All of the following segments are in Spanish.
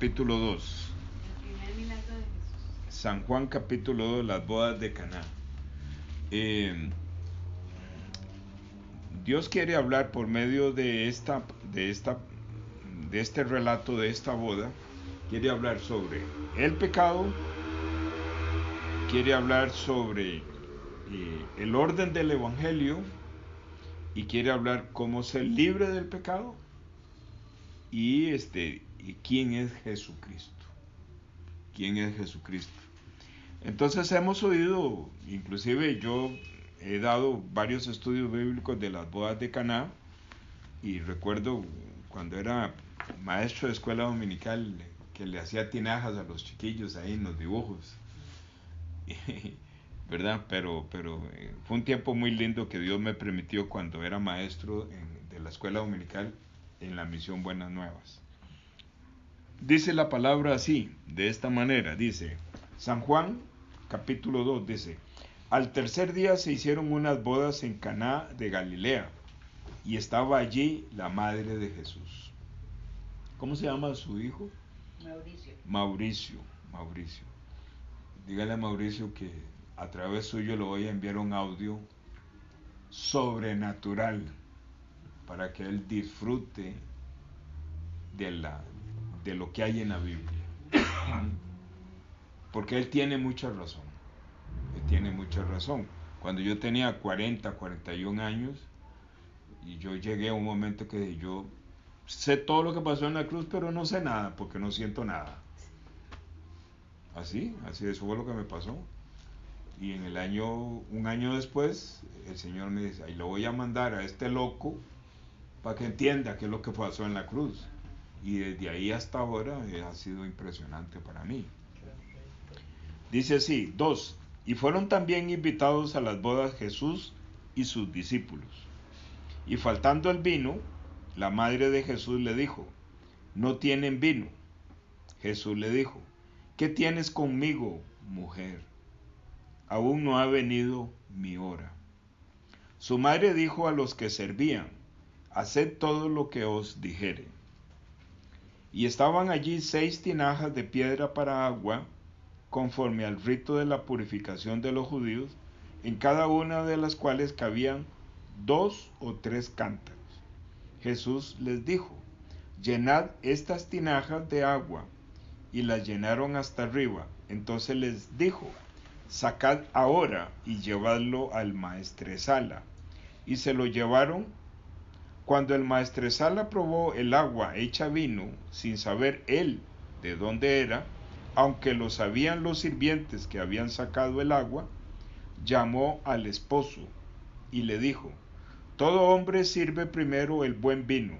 capítulo 2. El primer milagro de Jesús. San Juan capítulo 2, las bodas de Caná. Dios quiere hablar por medio de este relato de esta boda. Quiere hablar sobre el pecado, quiere hablar sobre el orden del evangelio y quiere hablar cómo ser libre del pecado y quién es Jesucristo. ¿Quién es Jesucristo? Entonces hemos oído, inclusive yo he dado varios estudios bíblicos de las bodas de Caná y recuerdo cuando era maestro de escuela dominical que le hacía tinajas a los chiquillos ahí en los dibujos, ¿verdad? Pero fue un tiempo muy lindo que Dios me permitió cuando era maestro de la escuela dominical en la misión Buenas Nuevas. Dice la palabra así, de esta manera, dice San Juan capítulo 2, dice: al tercer día se hicieron unas bodas en Caná de Galilea, y estaba allí la madre de Jesús. ¿Cómo se llama su hijo? Mauricio. Dígale a Mauricio que a través suyo le voy a enviar un audio sobrenatural para que él disfrute de lo que hay en la Biblia. Porque él tiene mucha razón. Cuando yo tenía 41 años, y yo llegué a un momento que yo sé todo lo que pasó en la cruz, pero no sé nada, porque no siento nada. Así eso fue lo que me pasó. Y un año después, el Señor me dice: ahí lo voy a mandar a este loco para que entienda qué es lo que pasó en la cruz. Y desde ahí hasta ahora ha sido impresionante para mí. Dice así, 2. Y fueron también invitados a las bodas Jesús y sus discípulos. Y faltando el vino, la madre de Jesús le dijo: no tienen vino. Jesús le dijo: ¿qué tienes conmigo, mujer? Aún no ha venido mi hora. Su madre dijo a los que servían: haced todo lo que os dijere. Y estaban allí 6 tinajas de piedra para agua, conforme al rito de la purificación de los judíos, en cada una de las cuales cabían 2 o 3 cántaros. Jesús les dijo: llenad estas tinajas de agua, y las llenaron hasta arriba. Entonces les dijo: sacad ahora y llevadlo al maestresala. Y se lo llevaron. Cuando el maestresala probó el agua hecha vino, sin saber él de dónde era, aunque lo sabían los sirvientes que habían sacado el agua, llamó al esposo y le dijo: todo hombre sirve primero el buen vino,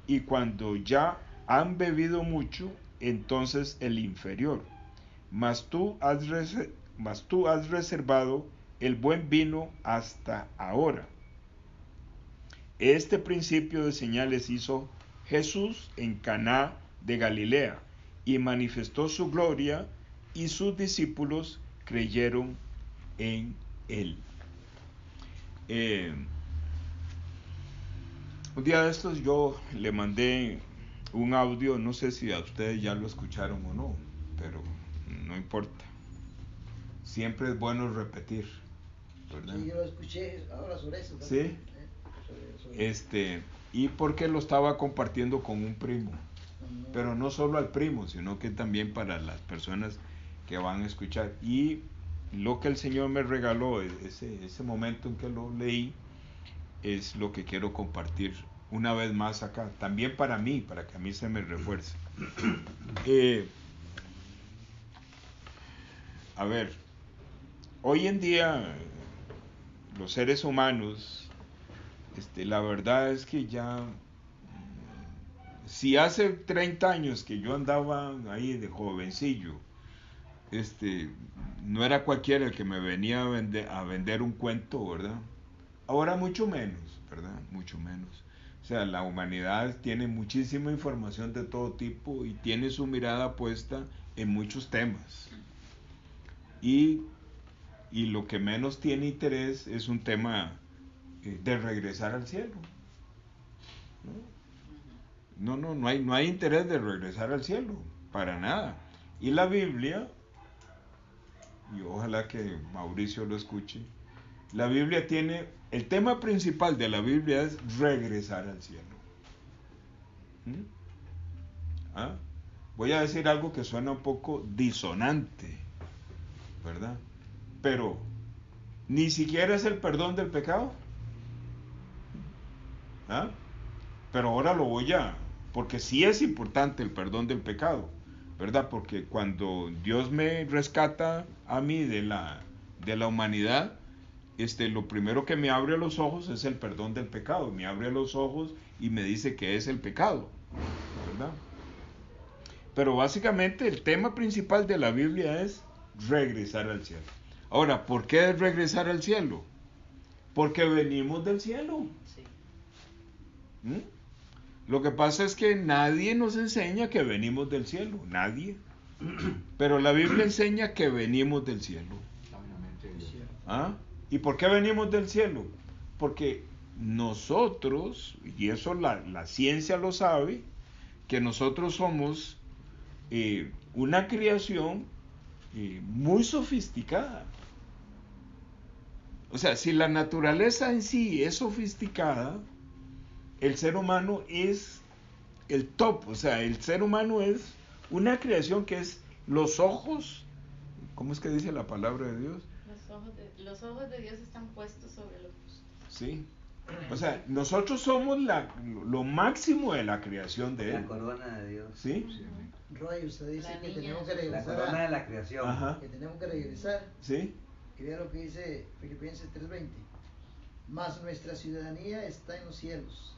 y cuando ya han bebido mucho, entonces el inferior. Mas tú has reservado el buen vino hasta ahora. Este principio de señales hizo Jesús en Caná de Galilea, y manifestó su gloria, y sus discípulos creyeron en él. Un día de estos yo le mandé un audio, no sé si a ustedes ya lo escucharon o no, pero no importa. Siempre es bueno repetir, ¿verdad? Sí, yo lo escuché ahora sobre eso. ¿Sí? Y porque lo estaba compartiendo con un primo, pero no solo al primo, sino que también para las personas que van a escuchar. Y lo que el Señor me regaló, ese momento en que lo leí, es lo que quiero compartir una vez más acá, también para mí, para que a mí se me refuerce. A ver, hoy en día los seres humanos, la verdad es que ya, si hace 30 años que yo andaba ahí de jovencillo, no era cualquiera el que me venía a vender un cuento, ¿verdad? Ahora mucho menos, ¿verdad? Mucho menos. O sea, la humanidad tiene muchísima información de todo tipo y tiene su mirada puesta en muchos temas. Y lo que menos tiene interés es un tema de regresar al cielo. No hay interés de regresar al cielo. para nada. Y la Biblia, y ojalá que Mauricio lo escuche, la Biblia tiene, el tema principal de la Biblia es regresar al cielo. ¿Mm? ¿Ah? Voy a decir algo que suena un poco disonante, ¿verdad? Pero, ni siquiera es el perdón del pecado. ¿Ah? Pero ahora lo voy a, porque sí es importante el perdón del pecado, ¿verdad? Porque cuando Dios me rescata a mí de la humanidad, lo primero que me abre los ojos es el perdón del pecado. Me abre los ojos y me dice que es el pecado, ¿verdad? Pero básicamente el tema principal de la Biblia es regresar al cielo. Ahora, ¿por qué es regresar al cielo? Porque venimos del cielo. Sí. ¿Mm? Lo que pasa es que nadie nos enseña que venimos del cielo, nadie. Pero la Biblia enseña que venimos del cielo. ¿Ah? ¿Y por qué venimos del cielo? Porque nosotros, y eso la ciencia lo sabe, que nosotros somos una creación muy sofisticada. O sea, si la naturaleza en sí es sofisticada, el ser humano es el top. O sea, el ser humano es una creación que es los ojos. ¿Cómo es que dice la palabra de Dios? Los ojos de Dios están puestos sobre los justos. Sí. O sea, nosotros somos lo máximo de la creación de Él. La corona de Dios. ¿Sí? Roy, usted dice La que niña. tenemos que La regresar. corona de la creación. Ajá. Que tenemos que regresar. ¿Sí? Y vea lo que dice Filipenses 3:20. Mas nuestra ciudadanía está en los cielos,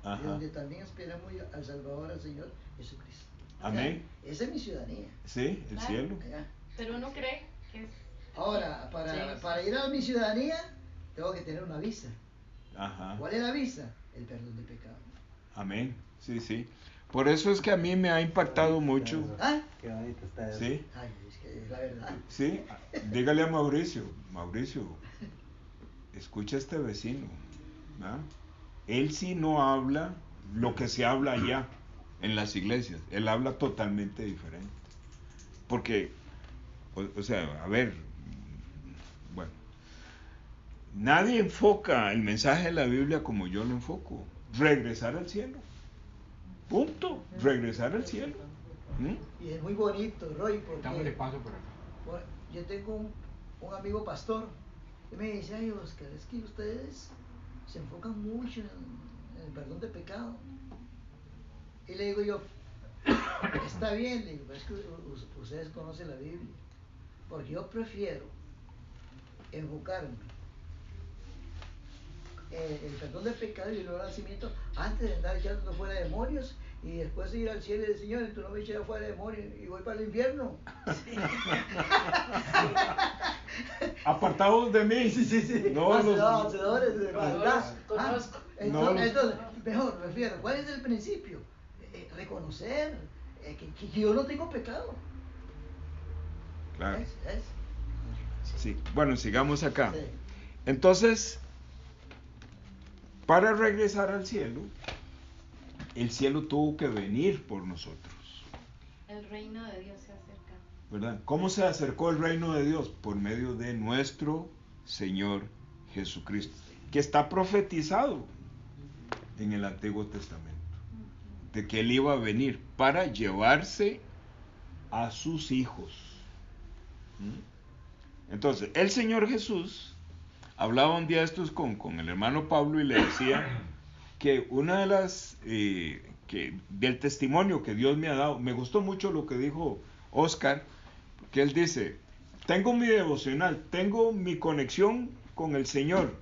de Ajá. donde también esperamos al Salvador, al Señor Jesucristo. Amén. Esa es mi ciudadanía. Sí, el Claro. cielo. Allá. Pero uno cree que es... Ahora, para ir a mi ciudadanía, tengo que tener una visa. Ajá. ¿Cuál es la visa? El perdón de pecado. Amén. Sí, sí. Por eso es que a mí me ha impactado mucho. ¿Ah? Qué bonito está eso. Sí. Ay, es que es la verdad. Sí. Dígale a Mauricio, escucha a este vecino. ¿Ah? Él sí no habla lo que se habla allá en las iglesias. Él habla totalmente diferente. Porque, o sea, a ver, bueno, nadie enfoca el mensaje de la Biblia como yo lo enfoco. Regresar al cielo. Punto. Regresar al cielo. ¿Mm? Y es muy bonito, Roy, Dámosle porque paso por acá. bueno, yo tengo un amigo pastor y me dice, ay Oscar, es que ustedes se enfocan mucho en el perdón de pecado. Y le digo yo, está bien, le digo, pero es que ustedes conocen la Biblia, porque yo prefiero enfocarme el perdón del pecado y el nuevo nacimiento antes de andar echando fuera demonios y después ir al cielo y decir, Señor, tú no me echas fuera demonios y voy para el infierno. Apartados de mí. Sí. No, los- Hacedores de maldad. Conozco. Entonces, mejor, prefiero. ¿Cuál es el principio? Reconocer que yo no tengo pecado. Claro. ¿Ves? Sí. Bueno, sigamos acá. Sí. Entonces, para regresar al cielo, el cielo tuvo que venir por nosotros, El reino de Dios se acerca. ¿verdad? ¿Cómo se acercó el reino de Dios? Por medio de nuestro Señor Jesucristo, que está profetizado en el Antiguo Testamento, de que Él iba a venir para llevarse a sus hijos. ¿Mm? Entonces, el Señor Jesús hablaba un día de estos con el hermano Pablo y le decía que una de las del testimonio que Dios me ha dado, me gustó mucho lo que dijo Oscar, que él dice, tengo mi devocional, tengo mi conexión con el Señor,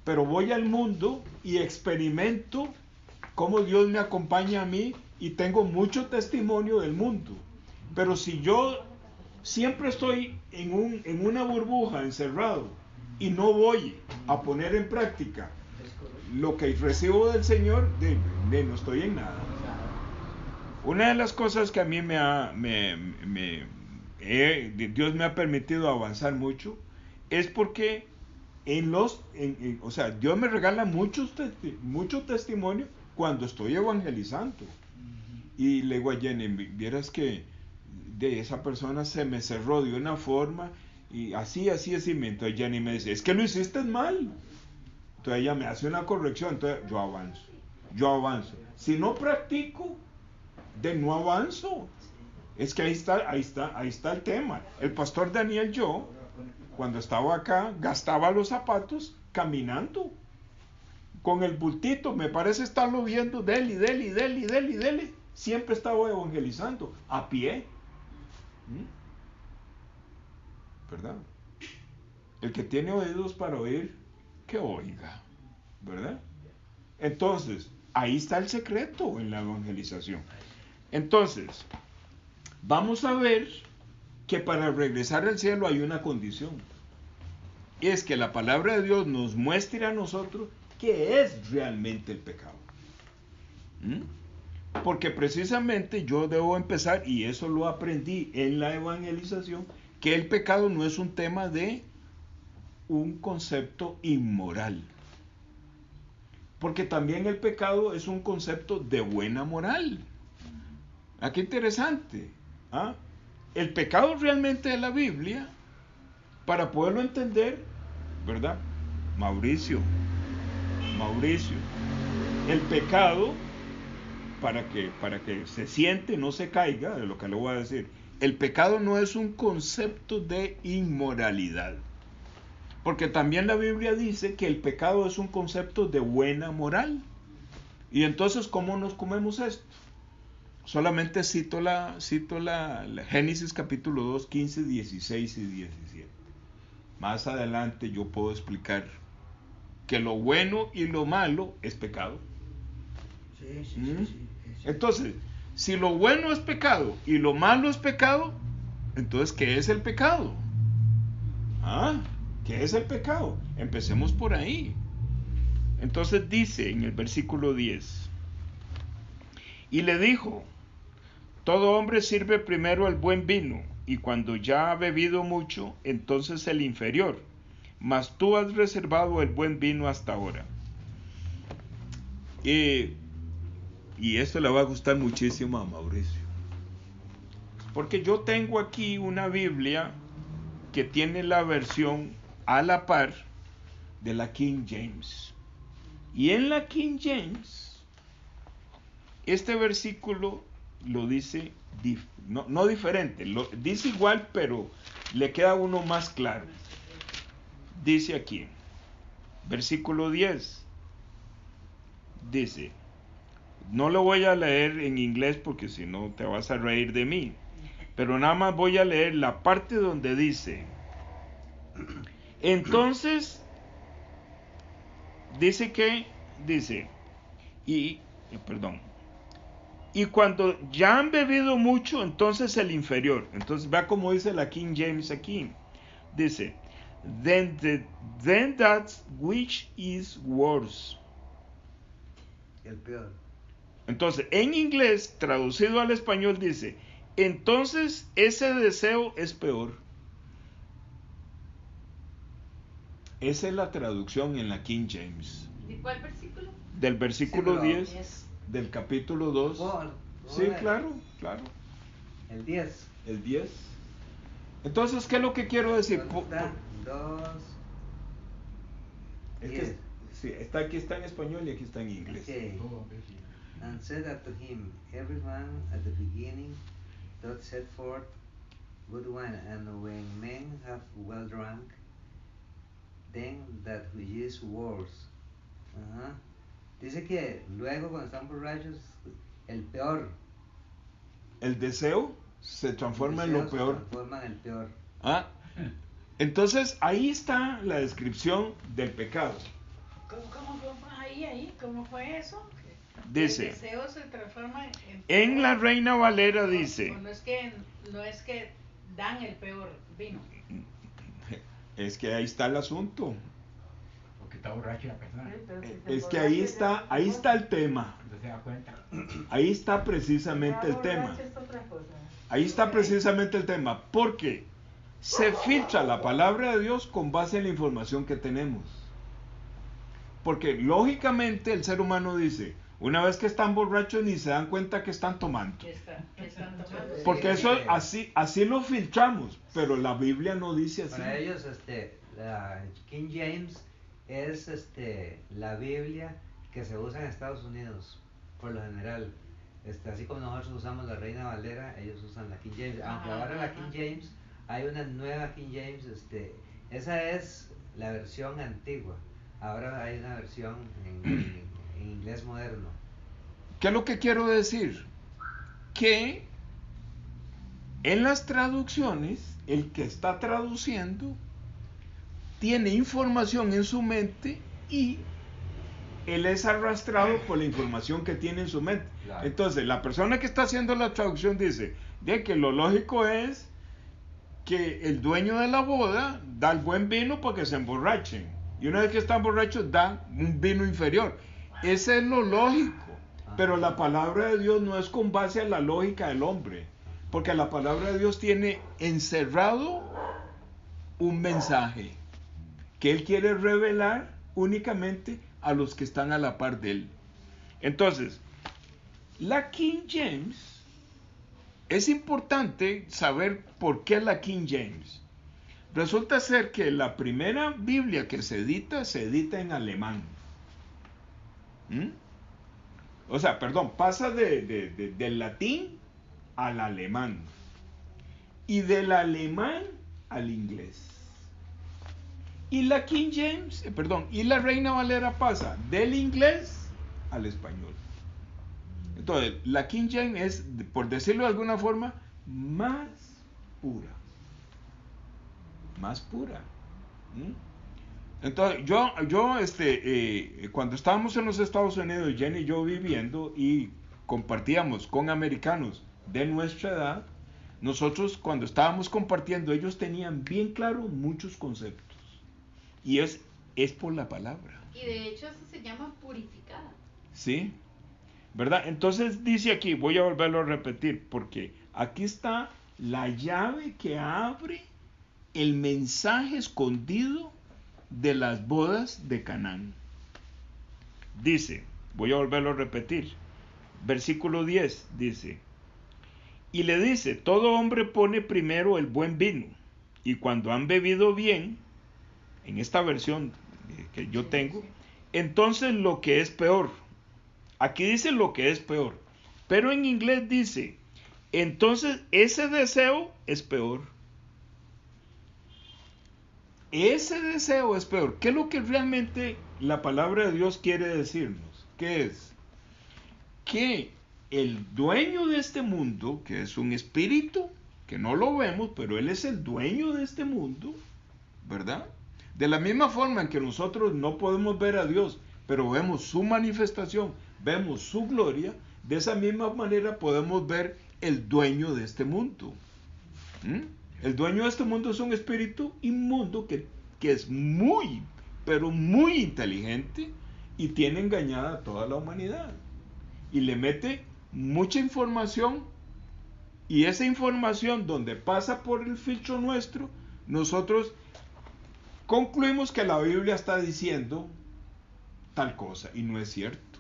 pero voy al mundo y experimento cómo Dios me acompaña a mí y tengo mucho testimonio del mundo. Pero si yo siempre estoy en una burbuja, encerrado, y no voy a poner en práctica lo que recibo del Señor, no estoy en nada. Una de las cosas que a mí Dios me ha permitido avanzar mucho es porque o sea, Dios me regala mucho testimonio cuando estoy evangelizando. Y le digo a Jenny, vieras que de esa persona se me cerró de una forma y así. Entonces Jenny me dice, es que lo hiciste mal. Entonces ella me hace una corrección, entonces yo avanzo. Si no practico, de no avanzo. Es que ahí está el tema. El pastor Daniel, yo, cuando estaba acá, gastaba los zapatos caminando. Con el bultito, me parece estarlo viendo, dele. Siempre estaba evangelizando, a pie. ¿Verdad? El que tiene oídos para oír, que oiga. ¿Verdad? Entonces, ahí está el secreto en la evangelización. Entonces, vamos a ver que para regresar al cielo hay una condición. Es que la palabra de Dios nos muestre a nosotros qué es realmente el pecado. Porque precisamente yo debo empezar, y eso lo aprendí en la evangelización, que el pecado no es un tema de un concepto inmoral. Porque también el pecado es un concepto de buena moral. Qué interesante. El pecado realmente de la Biblia, para poderlo entender, ¿verdad? Mauricio, el pecado, para que se siente, no se caiga de lo que le voy a decir, el pecado no es un concepto de inmoralidad. Porque también la Biblia dice que el pecado es un concepto de buena moral. Y entonces, ¿cómo nos comemos esto? Solamente cito la Génesis capítulo 2, 15, 16 y 17. Más adelante yo puedo explicar que lo bueno y lo malo es pecado. Sí. Entonces, si lo bueno es pecado y lo malo es pecado, entonces, ¿qué es el pecado? ¿Qué es el pecado? Empecemos por ahí. Entonces dice en el versículo 10, y le dijo, todo hombre sirve primero el buen vino, y cuando ya ha bebido mucho, entonces el inferior, mas tú has reservado el buen vino hasta ahora. Y esto le va a gustar muchísimo a Mauricio, porque yo tengo aquí una Biblia que tiene la versión a la par de la King James. Y en la King James, este versículo lo dice, no diferente, lo dice igual, pero le queda uno más claro. Dice aquí, versículo 10, dice, no lo voy a leer en inglés porque si no te vas a reír de mí, pero nada más voy a leer la parte donde dice, entonces, y cuando ya han bebido mucho, entonces el inferior. Entonces vea como dice la King James aquí. Dice, then that which is worse. El peor. Entonces, en inglés, traducido al español, dice, entonces ese deseo es peor. Esa es la traducción en la King James. ¿De cuál versículo? Del versículo Sí, 10 del capítulo 2. Sí, claro. El 10. El 10. Entonces, ¿qué es lo que quiero decir? Dos. Es que sí, aquí está en español y aquí está en inglés. Okay. And said unto him, every man at the beginning doth set forth good wine, and when men have well drunk, then that which is worse. Dice que luego cuando están borrachos, el peor. El deseo se transforma en lo peor. Se transforma en el peor. Entonces ahí está la descripción del pecado. ¿Cómo fue eso? Dice, el deseo se transforma en la Reina Valera dice, no es que dan el peor vino. Es que ahí está el asunto. Porque está borracho la persona. Es que ahí está el tema. No se da cuenta. Ahí está precisamente el tema. Ahí está precisamente el tema. Porque se filtra la palabra de Dios con base en la información que tenemos. Porque lógicamente el ser humano dice, Una vez que están borrachos ni se dan cuenta que están tomando. Que están tomando. Porque eso así lo filtramos, pero la Biblia no dice así. Para ellos, la King James es la Biblia que se usa en Estados Unidos, por lo general. Así como nosotros usamos la Reina Valera, ellos usan la King James. Aunque ahora la King James, hay una nueva King James, esa es la versión antigua. Ahora hay una versión en inglés moderno. ¿Qué es lo que quiero decir? Que en las traducciones, el que está traduciendo tiene información en su mente y él es arrastrado por la información que tiene en su mente. Claro. Entonces, la persona que está haciendo la traducción dice de que lo lógico es que el dueño de la boda da el buen vino para que se emborrachen. Y una vez que están borrachos, da un vino inferior. Ese es lo lógico. Pero la palabra de Dios no es con base a la lógica del hombre. Porque la palabra de Dios tiene encerrado un mensaje que Él quiere revelar únicamente a los que están a la par de Él. Entonces, la King James, es importante saber por qué la King James. Resulta ser que la primera Biblia que se edita en alemán. O sea, perdón, pasa del latín al alemán. Y del alemán al inglés. Y la King James, y la Reina Valera pasa del inglés al español. Entonces, la King James es, por decirlo de alguna forma, más pura. Más pura. Entonces, cuando estábamos en los Estados Unidos, Jenny y yo viviendo y compartíamos con americanos de nuestra edad, nosotros cuando estábamos compartiendo, ellos tenían bien claro muchos conceptos. Y es por la palabra. Y de hecho eso se llama purificada. ¿Sí? ¿Verdad? Entonces dice aquí, voy a volverlo a repetir, porque aquí está la llave que abre el mensaje escondido de las bodas de Canaán. Dice, voy a volverlo a repetir, versículo 10 dice, y le dice, todo hombre pone primero el buen vino, y cuando han bebido bien, en esta versión que yo tengo, entonces lo que es peor. Aquí dice lo que es peor, pero en inglés dice, entonces ese deseo es peor. Ese deseo es peor. ¿Qué es lo que realmente la palabra de Dios quiere decirnos? ¿Qué es? Que el dueño de este mundo, que es un espíritu, que no lo vemos, pero él es el dueño de este mundo, ¿verdad? De la misma forma en que nosotros no podemos ver a Dios, pero vemos su manifestación, vemos su gloria, de esa misma manera podemos ver el dueño de este mundo. El dueño de este mundo es un espíritu inmundo que es muy, pero muy inteligente y tiene engañada a toda la humanidad. Y le mete mucha información y esa información donde pasa por el filtro nuestro, nosotros concluimos que la Biblia está diciendo tal cosa y no es cierto.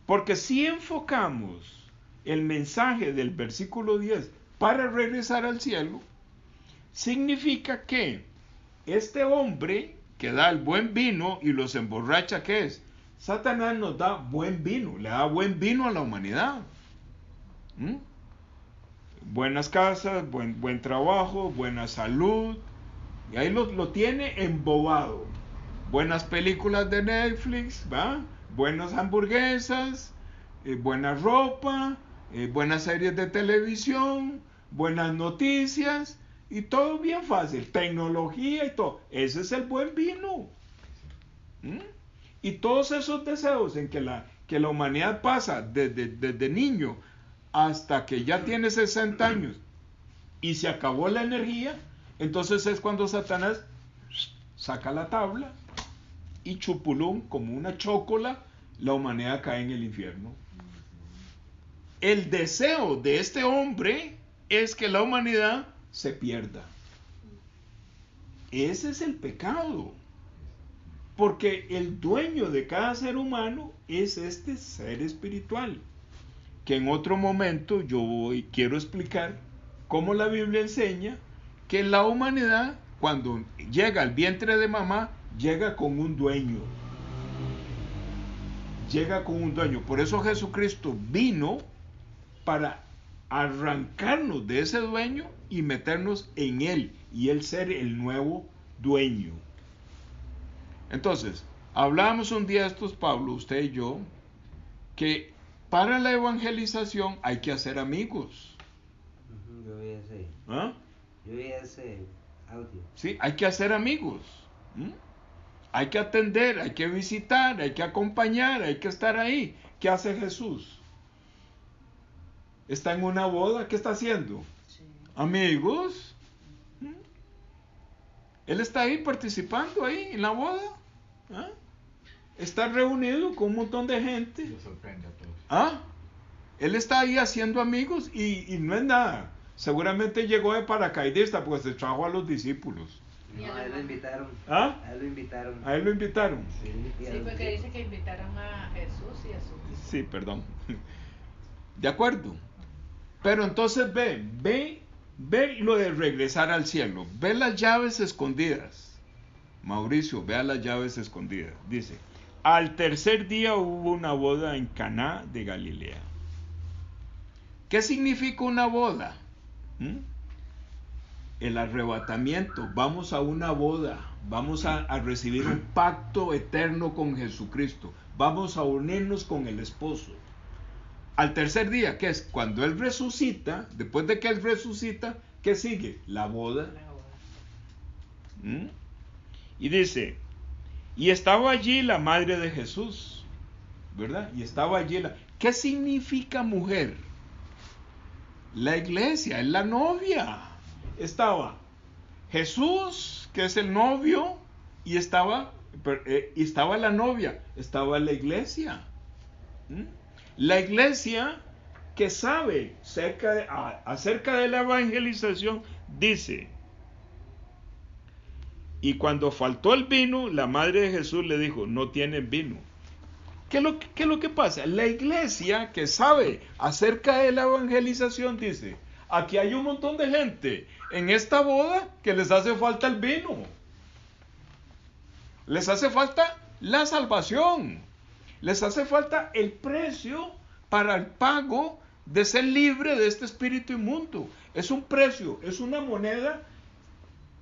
Porque si enfocamos el mensaje del versículo 10 para regresar al cielo, significa que este hombre que da el buen vino y los emborracha, ¿qué es? Satanás nos da buen vino, le da buen vino a la humanidad. Buenas casas, buen trabajo, buena salud, y ahí lo tiene embobado. Buenas películas de Netflix, ¿va? Buenas hamburguesas, buena ropa, buenas series de televisión, buenas noticias, y todo bien fácil, tecnología y todo. Ese es el buen vino. Y todos esos deseos en que la humanidad pasa desde niño hasta que ya tiene 60 años y se acabó la energía, entonces es cuando Satanás saca la tabla y chupulón, como una chócola, la humanidad cae en el infierno. El deseo de este hombre es que la humanidad se pierda. Ese es el pecado. Porque el dueño de cada ser humano es este ser espiritual, que en otro momento quiero explicar cómo la Biblia enseña que la humanidad, cuando llega al vientre de mamá, llega con un dueño. Llega con un dueño. Por eso Jesucristo vino para arrancarnos de ese dueño y meternos en él, y él ser el nuevo dueño. Entonces, hablábamos un día estos, Pablo, usted y yo, que para la evangelización hay que hacer amigos. Yo vi ese, ¿Ah? yo vi ese audio. Sí, hay que hacer amigos. ¿Mm? Hay que atender, hay que visitar, hay que acompañar, hay que estar ahí. ¿Qué hace Jesús? Está en una boda, ¿qué está haciendo? Sí. Amigos. ¿Mm? Él está ahí participando ahí en la boda. ¿Ah? Está reunido con un montón de gente. Lo sorprende a todos. ¿Ah? Él está ahí haciendo amigos y no es nada. Seguramente llegó de paracaidista, pues se trajo a los discípulos. No, a él lo invitaron. ¿Ah? A él lo invitaron. A él lo invitaron. Sí, y a Sí, los porque dice discípulos. que invitaron a Jesús y a sus discípulos. Sí, perdón. De acuerdo. Pero entonces ve lo de regresar al cielo. Ve las llaves escondidas. Mauricio, vea las llaves escondidas. Dice, al tercer día hubo una boda en Caná de Galilea. ¿Qué significa una boda? ¿Mm? El arrebatamiento. Vamos a una boda. Vamos a recibir un pacto eterno con Jesucristo. Vamos a unirnos con el esposo. Al tercer día, que es cuando Él resucita, después de que Él resucita, ¿qué sigue? La boda. ¿Mm? Y dice, y estaba allí la madre de Jesús, ¿verdad? Y estaba allí ¿Qué significa mujer? La iglesia, es la novia. Estaba Jesús, que es el novio, y estaba la novia, estaba la iglesia. ¿Mm? La iglesia que sabe acerca de la evangelización dice, y cuando faltó el vino, la madre de Jesús le dijo, no tienen vino. ¿Qué es lo que pasa? La iglesia que sabe acerca de la evangelización dice, aquí hay un montón de gente en esta boda que les hace falta el vino. Les hace falta la salvación. Les hace falta el precio para el pago de ser libre de este espíritu inmundo. Es un precio, es una moneda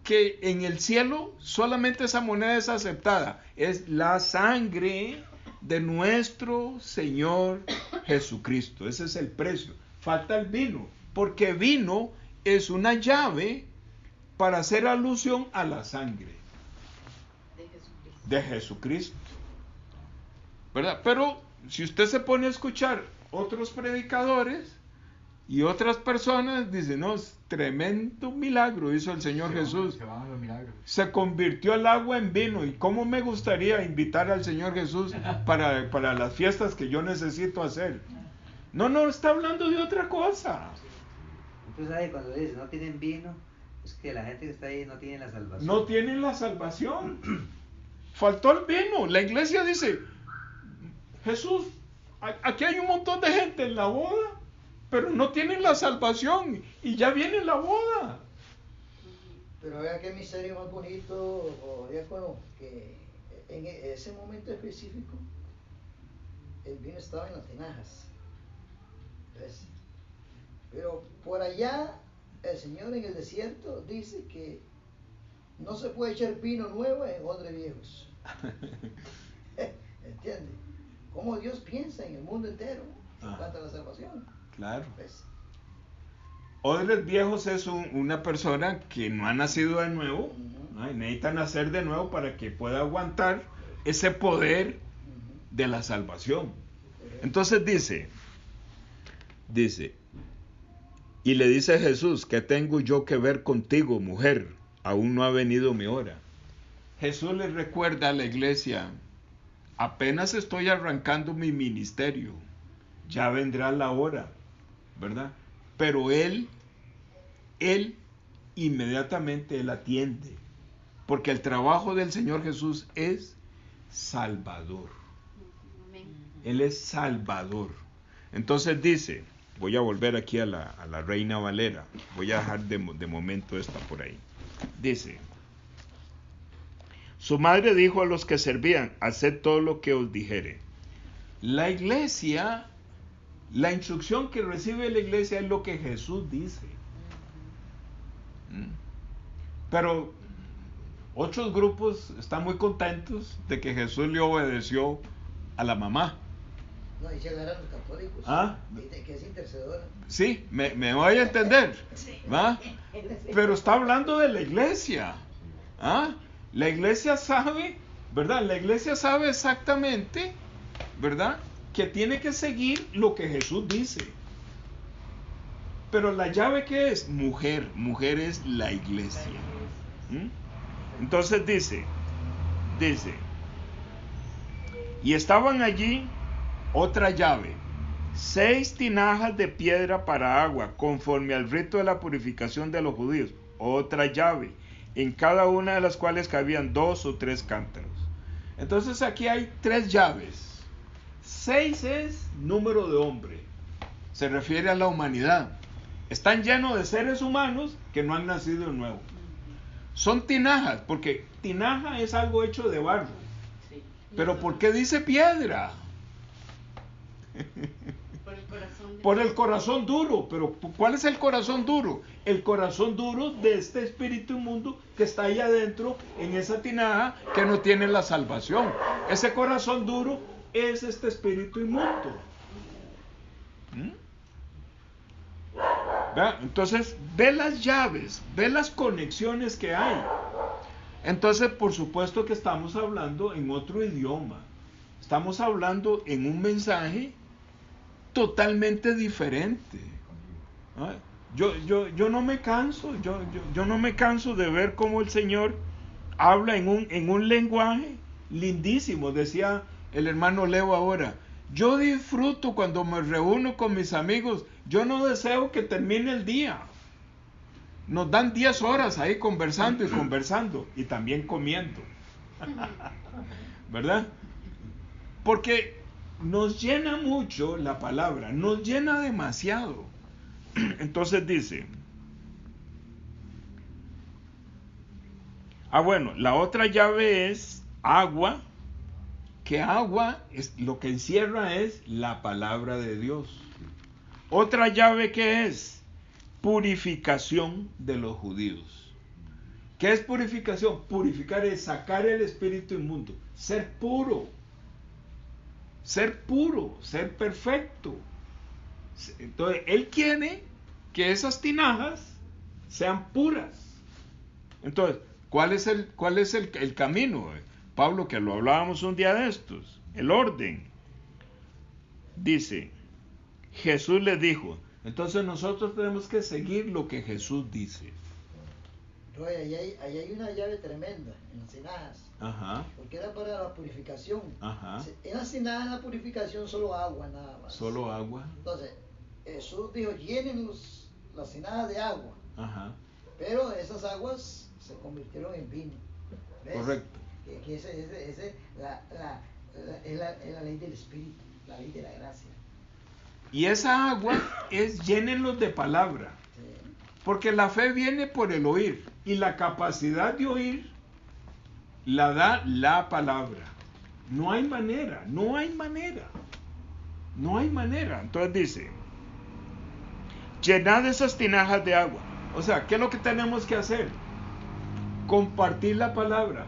que en el cielo solamente esa moneda es aceptada. Es la sangre de nuestro Señor Jesucristo. Ese es el precio. Falta el vino, porque vino es una llave para hacer alusión a la sangre de Jesucristo. ¿Verdad? Pero si usted se pone a escuchar otros predicadores y otras personas, dicen, no, es tremendo milagro hizo el Señor Jesús. Se van a los milagros. Se convirtió el agua en vino. Y cómo me gustaría invitar al Señor Jesús para las fiestas que yo necesito hacer. No, está hablando de otra cosa. Entonces ahí cuando dice no tienen vino, es que la gente que está ahí no tiene la salvación. No tienen la salvación. Faltó el vino. La iglesia dice, Jesús, aquí hay un montón de gente en la boda, pero no tienen la salvación y ya viene la boda. Pero vea qué misterio más bonito, diácono, que en ese momento específico el vino estaba en las tinajas. ¿Ves? Pero por allá el Señor en el desierto dice que no se puede echar vino nuevo en odres viejos. ¿Entiende? Cómo Dios piensa en el mundo entero en cuanto a la salvación. Claro. ¿Ves? Odres viejos es una persona que no ha nacido de nuevo, Ujú. ¿no? Y necesita nacer de nuevo para que pueda aguantar ese poder Ujú. de la salvación. Entonces dice, y le dice a Jesús, ¿qué tengo yo que ver contigo, mujer? Aún no ha venido mi hora. Jesús le recuerda a la iglesia, apenas estoy arrancando mi ministerio, ya vendrá la hora, ¿verdad? Pero él inmediatamente él atiende, porque el trabajo del Señor Jesús es Salvador. Amén. Él es Salvador. Entonces dice, voy a volver aquí a la Reina Valera, voy a dejar de momento esta por ahí. Dice, su madre dijo a los que servían, haced todo lo que os dijere. La iglesia, la instrucción que recibe la iglesia es lo que Jesús dice. Pero otros grupos están muy contentos de que Jesús le obedeció a la mamá. No, y se agarran los católicos. ¿Ah? Que es intercedora. Sí, me voy a entender, ¿va? Pero está hablando de la iglesia. ¿Ah? La iglesia sabe, ¿verdad? La iglesia sabe exactamente, ¿verdad? Que tiene que seguir lo que Jesús dice. Pero la llave, ¿qué es? Mujer. Mujer es la iglesia. Entonces dice, y estaban allí otra llave, 6 tinajas de piedra para agua, conforme al rito de la purificación de los judíos, otra llave, en cada una de las cuales cabían 2 o 3 cántaros. Entonces aquí hay 3 llaves. 6 es número de hombre, se refiere a la humanidad. Están llenos de seres humanos que no han nacido de nuevo. Son tinajas, porque tinaja es algo hecho de barro. Pero ¿por qué dice piedra? Por el corazón. Por el corazón duro. Pero ¿cuál es el corazón duro? El corazón duro de este espíritu inmundo que está ahí adentro en esa tinaja que no tiene la salvación. Ese corazón duro es este espíritu inmundo. ¿Ve? Entonces, ve las llaves, ve las conexiones que hay. Entonces, por supuesto que estamos hablando en otro idioma. Estamos hablando en un mensaje totalmente diferente. ¿Ah? Yo no me canso, yo no me canso de ver cómo el Señor habla en un lenguaje lindísimo. Decía el hermano Leo ahora, yo disfruto cuando me reúno con mis amigos, yo no deseo que termine el día. Nos dan 10 horas ahí conversando y también comiendo. ¿Verdad? Porque nos llena mucho la palabra, nos llena demasiado. Entonces dice, bueno, la otra llave es agua, que agua es lo que encierra es la palabra de Dios. Otra llave que es purificación de los judíos. ¿Qué es purificación? Purificar es sacar el espíritu inmundo, ser puro, ser perfecto. Entonces, Él quiere que esas tinajas sean puras. Entonces, ¿cuál es el camino? Pablo, que lo hablábamos un día de estos, el orden. Dice, Jesús le dijo, entonces nosotros tenemos que seguir lo que Jesús dice. Ahí hay una llave tremenda en las tinajas. Ajá. Porque era para la purificación. Ajá. En las tinajas, la purificación, solo agua nada más. Solo agua. Entonces, Jesús dijo, llenen las tinajas de agua. Ajá. Pero esas aguas se convirtieron en vino. ¿Ves? Correcto. Que es la ley del Espíritu, la ley de la gracia. Y esa agua es llénenlos de palabra. Sí. Porque la fe viene por el oír. Y la capacidad de oír la da la palabra. No hay manera. Entonces dice, llenad esas tinajas de agua. O sea, ¿qué es lo que tenemos que hacer? Compartir la palabra,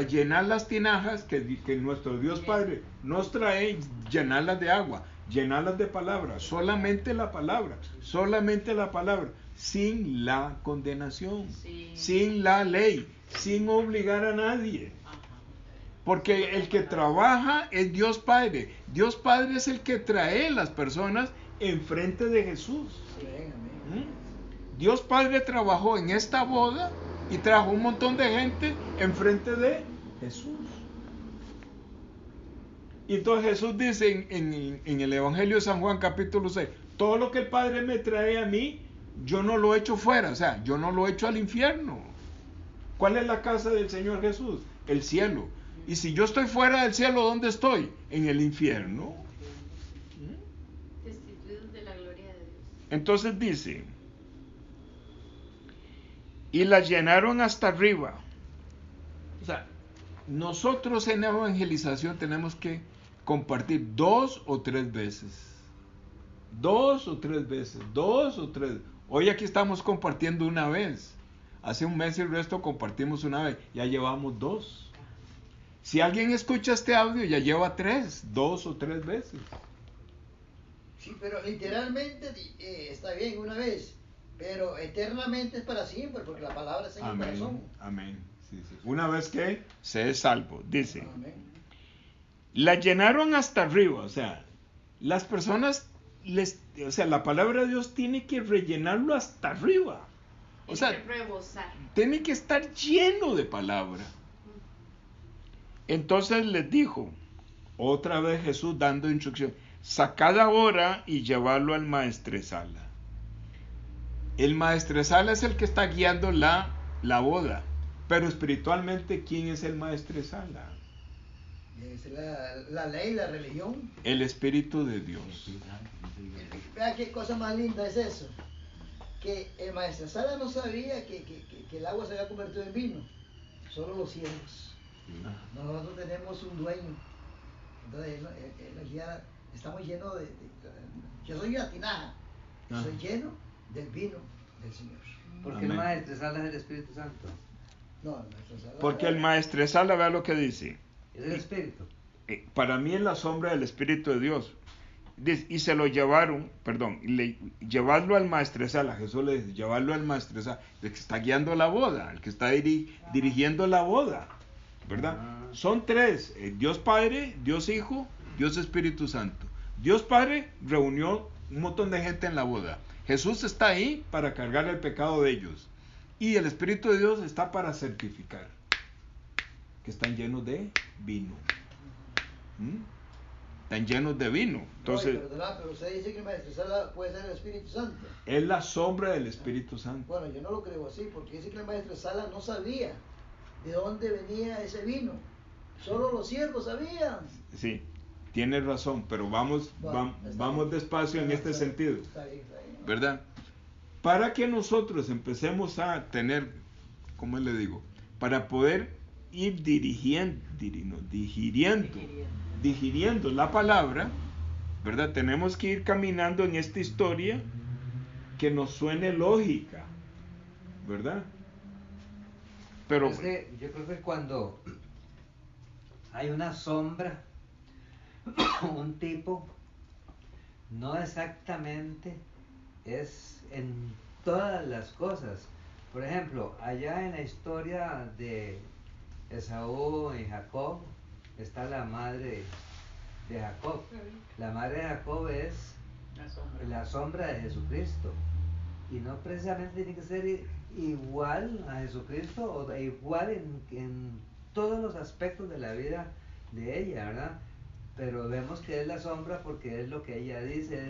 llenar las tinajas que nuestro Dios Padre nos trae, llenarlas de agua, llenarlas de palabra, solamente la palabra, sin la condenación, sin la ley, sin obligar a nadie. Porque el que trabaja es Dios Padre. Dios Padre es el que trae las personas enfrente de Jesús. Dios Padre trabajó en esta boda y trajo un montón de gente enfrente de Jesús. Y entonces Jesús dice en el Evangelio de San Juan capítulo 6, todo lo que el Padre me trae a mí, yo no lo echo fuera, o sea, yo no lo echo al infierno. ¿Cuál es la casa del Señor Jesús? El cielo. Y si yo estoy fuera del cielo, ¿dónde estoy? En el infierno. Destituidos de la gloria de Dios. Entonces dice, y la llenaron hasta arriba. O sea, nosotros en evangelización tenemos que compartir 2 o 3 veces. 2 o 3 veces. 2 o 3. Hoy aquí estamos compartiendo una vez. Hace un mes y el resto compartimos una vez. Ya llevamos 2. Si alguien escucha este audio, ya lleva 3. 2 o 3 veces. Sí, pero literalmente está bien una vez, pero eternamente es para siempre, porque la palabra está en el corazón. Amén. Sí, sí. Una vez que se es salvo, dice. Amén. La llenaron hasta arriba, o sea, las personas, o sea, la palabra de Dios tiene que rellenarlo hasta arriba. O sea, Tiene que rebosar. tiene que estar lleno de palabra. Entonces les dijo, otra vez Jesús dando instrucción, sacad ahora y llevarlo al maestresala. El maestresala es el que está guiando la boda, pero espiritualmente, ¿quién es el maestresala? Es la ley, la religión. El Espíritu de Dios. Vea qué cosa más linda es eso. Que el maestro Sala no sabía que el agua se había convertido en vino. Solo los siervos. Nosotros tenemos un dueño. Entonces, él guía, estamos llenos de. Yo soy una tinaja. Soy lleno del vino del Señor. ¿Por qué el Amén. maestro sala es el Espíritu Santo? No, el maestro Sala. Porque el maestresala, vea lo que dice. Es el Espíritu. Para mí es la sombra del Espíritu de Dios. Y se lo llevaron, llevarlo al maestresala. Jesús le dice, llevarlo al maestresala, el que está guiando la boda, el que está dirigiendo la boda, ¿verdad? Son 3, Dios Padre, Dios Hijo, Dios Espíritu Santo. Dios Padre reunió un montón de gente en la boda. Jesús está ahí para cargar el pecado de ellos. Y el Espíritu de Dios está para certificar que están llenos de vino. Están llenos de vino. Entonces, pero usted dice que el maestro Sala puede ser el Espíritu Santo. es la sombra del Espíritu Santo. Bueno, yo no lo creo así, porque dice que el maestro Sala no sabía de dónde venía ese vino. Solo los siervos sabían. Sí, tienes razón, pero vamos despacio en este sentido, Está bien. ¿verdad? Para que nosotros empecemos a tener, ¿cómo le digo? Para poder ir digiriendo la palabra, ¿verdad? Tenemos que ir caminando en esta historia que nos suene lógica, ¿verdad? Pero Es que yo creo que cuando hay una sombra, un tipo, no exactamente es en todas las cosas. Por ejemplo, allá en la historia de Esaú y Jacob está la madre de Jacob. La madre de Jacob es la sombra de Jesucristo. Y no precisamente tiene que ser igual a Jesucristo o igual en todos los aspectos de la vida de ella, ¿verdad? Pero vemos que es la sombra porque es lo que ella dice.